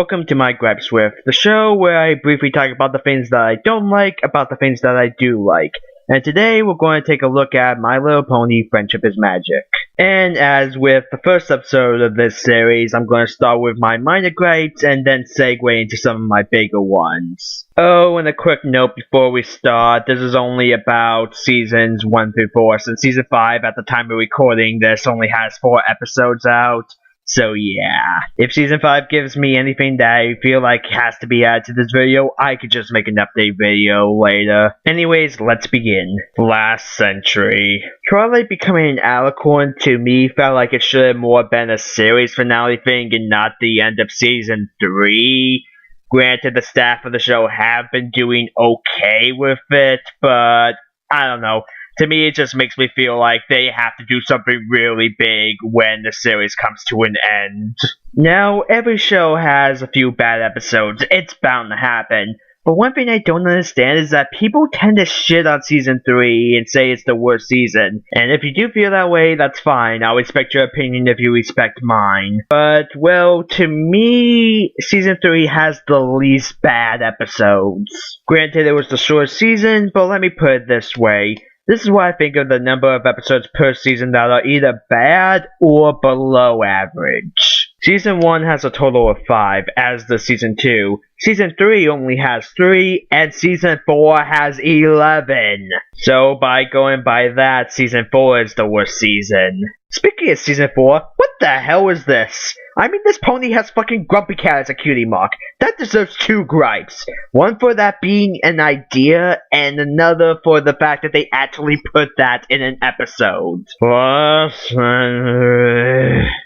welcome to My Gripes With, the show where I briefly talk about the things that I don't like about the things that I do like. And today we're going to take a look at My Little Pony Friendship is Magic. And as with the first episode of this series, I'm going to start with my minor gripes and then segue into some of my bigger ones. Oh, and a quick note before we start, this is only about seasons 1 through 4, since season 5 at the time of recording this only has 4 episodes out. So yeah, if season 5 gives me anything that I feel like has to be added to this video, I could just make an update video later. Anyways, let's begin. Last century. Twilight becoming an alicorn to me felt like it should have more been a series finale thing and not the end of season 3. Granted, the staff of the show have been doing okay with it, but I don't know. To me, it just makes me feel like they have to do something really big when the series comes to an end. Now, every show has a few bad episodes. It's bound to happen. But one thing I don't understand is that people tend to shit on season 3 and say it's the worst season. And if you do feel that way, that's fine. I'll respect your opinion if you respect mine. But, well, to me, season 3 has the least bad episodes. Granted, it was the shortest season, but let me put it this way. This is what I think of the number of episodes per season that are either bad or below average. Season 1 has a total of 5, as does Season 2. Season 3 only has 3, and Season 4 has 11. So by going by that, Season 4 is the worst season. Speaking of Season 4, what the hell is this? I mean, this pony has fucking Grumpy Cat as a cutie mark. That deserves 2 gripes. One for that being an idea, and another for the fact that they actually put that in an episode.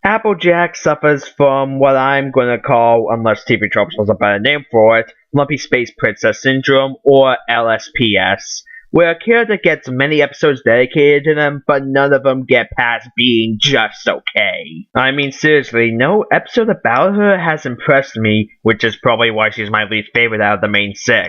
Applejack suffers from what I'm gonna call, unless TV Tropes was a better name for it, Lumpy Space Princess Syndrome, or LSPS. Where a character gets many episodes dedicated to them, but none of them get past being just okay. I mean, seriously, no episode about her has impressed me, which is probably why she's my least favorite out of the main 6.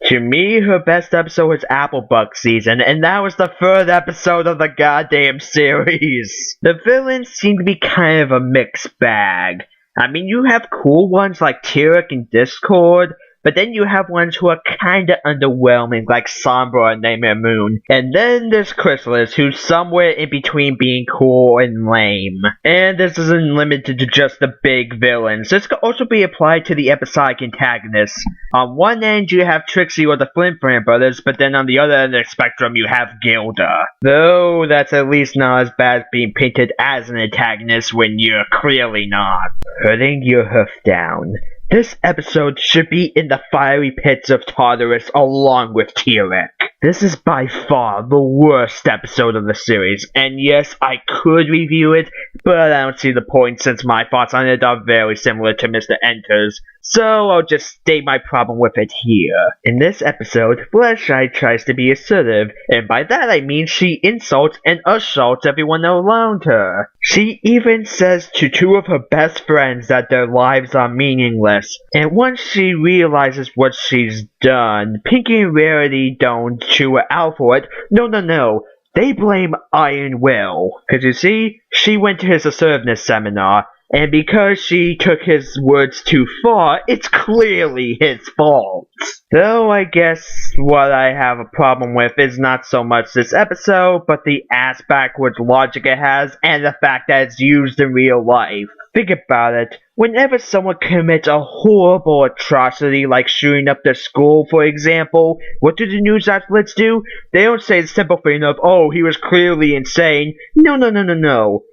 To me, her best episode was Applebuck season, and that was the 3rd episode of the goddamn series. The villains seem to be kind of a mixed bag. I mean, you have cool ones like Tyrek and Discord, but then you have ones who are kinda underwhelming, like Sombra and Nightmare Moon. And then there's Chrysalis, who's somewhere in between being cool and lame. And this isn't limited to just the big villains. This could also be applied to the episodic antagonists. On one end, you have Trixie or the Flint brothers, but then on the other end of the spectrum, you have Gilda. Though, that's at least not as bad as being painted as an antagonist when you're clearly not. Putting your hoof down. This episode should be in the fiery pits of Tartarus along with Tyrek. This is by far the worst episode of the series, and yes, I could review it, but I don't see the point since my thoughts on it are very similar to Mr. Enter's, so I'll just state my problem with it here. In this episode, Fleshlight tries to be assertive, and by that I mean she insults and assaults everyone around her. She even says to 2 of her best friends that their lives are meaningless, and once she realizes what she's done, Pinkie and Rarity don't chew her out for it. No. They blame Iron Will. Cause you see, she went to his assertiveness seminar, and because she took his words too far, it's clearly his fault. Though I guess what I have a problem with is not so much this episode, but the ass-backwards logic it has, and the fact that it's used in real life. Think about it. Whenever someone commits a horrible atrocity like shooting up their school, for example, what do the news outlets do? They don't say the simple thing of, oh, he was clearly insane. No.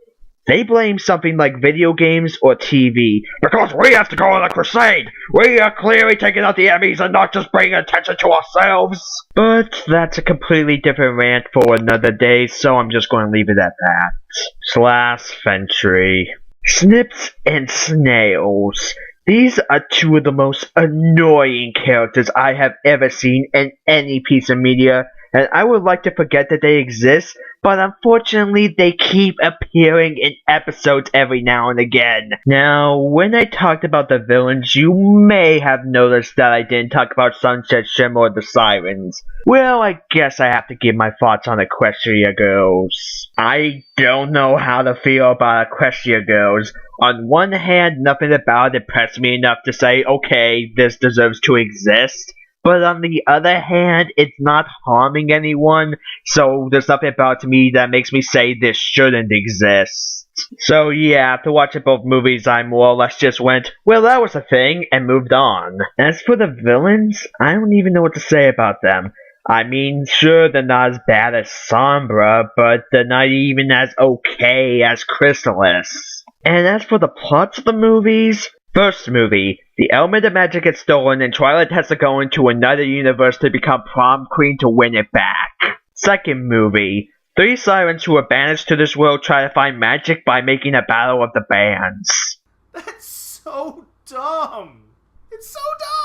They blame something like video games or TV. Because we have to go on a crusade! We are clearly taking out the enemies and not just bringing attention to ourselves! But that's a completely different rant for another day, so I'm just going to leave it at that. Last century. Snips and Snails. These are 2 of the most annoying characters I have ever seen in any piece of media, and I would like to forget that they exist, but unfortunately they keep appearing in episodes every now and again. Now, when I talked about the villains, you may have noticed that I didn't talk about Sunset Shimmer or the Sirens. Well, I guess I have to give my thoughts on Equestria Girls. I don't know how to feel about Equestria Girls. On one hand, nothing about it impressed me enough to say, okay, this deserves to exist. But on the other hand, it's not harming anyone, so there's nothing about me that makes me say this shouldn't exist. So yeah, after watching both movies, I more or less just went, well, that was a thing, and moved on. As for the villains, I don't even know what to say about them. I mean, sure, they're not as bad as Sombra, but they're not even as okay as Chrysalis. And as for the plots of the movies, first movie, the element of magic gets stolen and Twilight has to go into another universe to become prom queen to win it back. Second movie, 3 sirens who are banished to this world try to find magic by making a battle of the bands. That's so dumb! It's so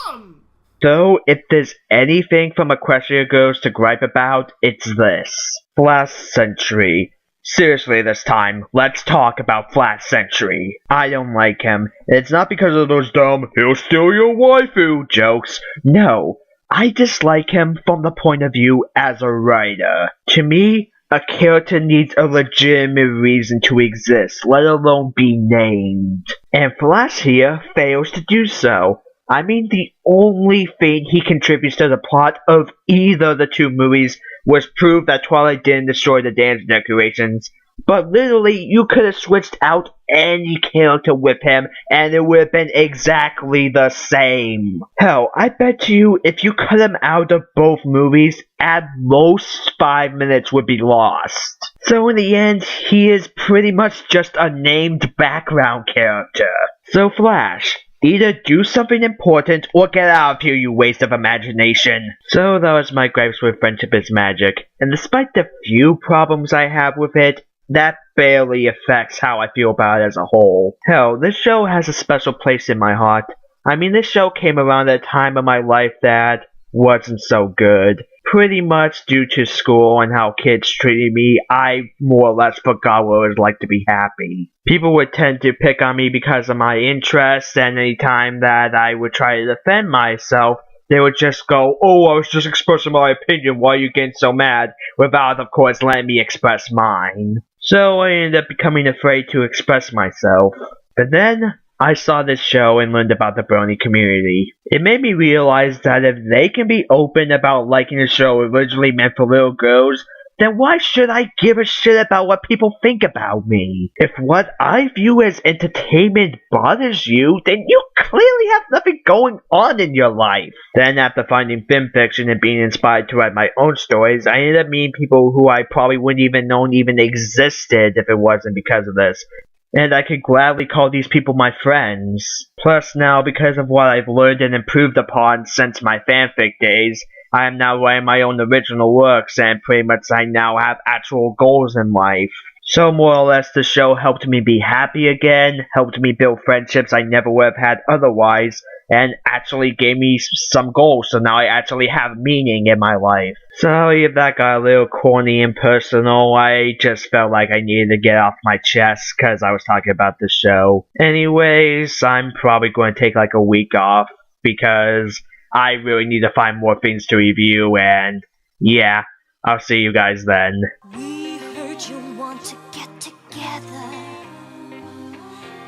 dumb! So, if there's anything from Equestria Girls to gripe about, it's this. Flash Sentry. Seriously this time, let's talk about Flash Sentry. I don't like him. It's not because of those dumb, he'll steal your waifu jokes. No, I dislike him from the point of view as a writer. To me, a character needs a legitimate reason to exist, let alone be named. And Flash here fails to do so. I mean, the only thing he contributes to the plot of either of the 2 movies was prove that Twilight didn't destroy the dance decorations. But literally, you could have switched out any character with him, and it would have been exactly the same. Hell, I bet to you, if you cut him out of both movies, at most 5 minutes would be lost. So in the end, he is pretty much just a named background character. So Flash, either do something important or get out of here, you waste of imagination. So that was my gripes with Friendship is Magic, and despite the few problems I have with it, that barely affects how I feel about it as a whole. Hell, this show has a special place in my heart. I mean, this show came around at a time of my life that wasn't so good. Pretty much due to school and how kids treated me, I more or less forgot what it was like to be happy. People would tend to pick on me because of my interests, and any time that I would try to defend myself, they would just go, oh, I was just expressing my opinion, why are you getting so mad? Without, of course, letting me express mine. So I ended up becoming afraid to express myself. But then, I saw this show and learned about the brony community. It made me realize that if they can be open about liking a show originally meant for little girls, then why should I give a shit about what people think about me? If what I view as entertainment bothers you, then you clearly have nothing going on in your life. Then after finding fanfiction and being inspired to write my own stories, I ended up meeting people who I probably wouldn't even known even existed if it wasn't because of this. And I could gladly call these people my friends. Plus now, because of what I've learned and improved upon since my fanfic days, I am now writing my own original works, and pretty much I now have actual goals in life. So more or less the show helped me be happy again, helped me build friendships I never would have had otherwise, and actually gave me some goals, so now I actually have meaning in my life. Sorry if that got a little corny and personal, I just felt like I needed to get off my chest because I was talking about the show. Anyways, I'm probably going to take like a week off because I really need to find more things to review, and yeah, I'll see you guys then. We heard you want to get together.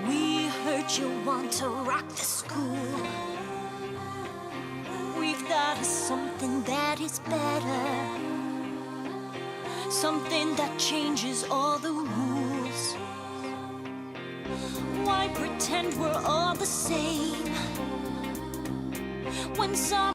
We heard you want to rock the school. We've got something that is better, something that changes all the rules. Why pretend we're all the same when some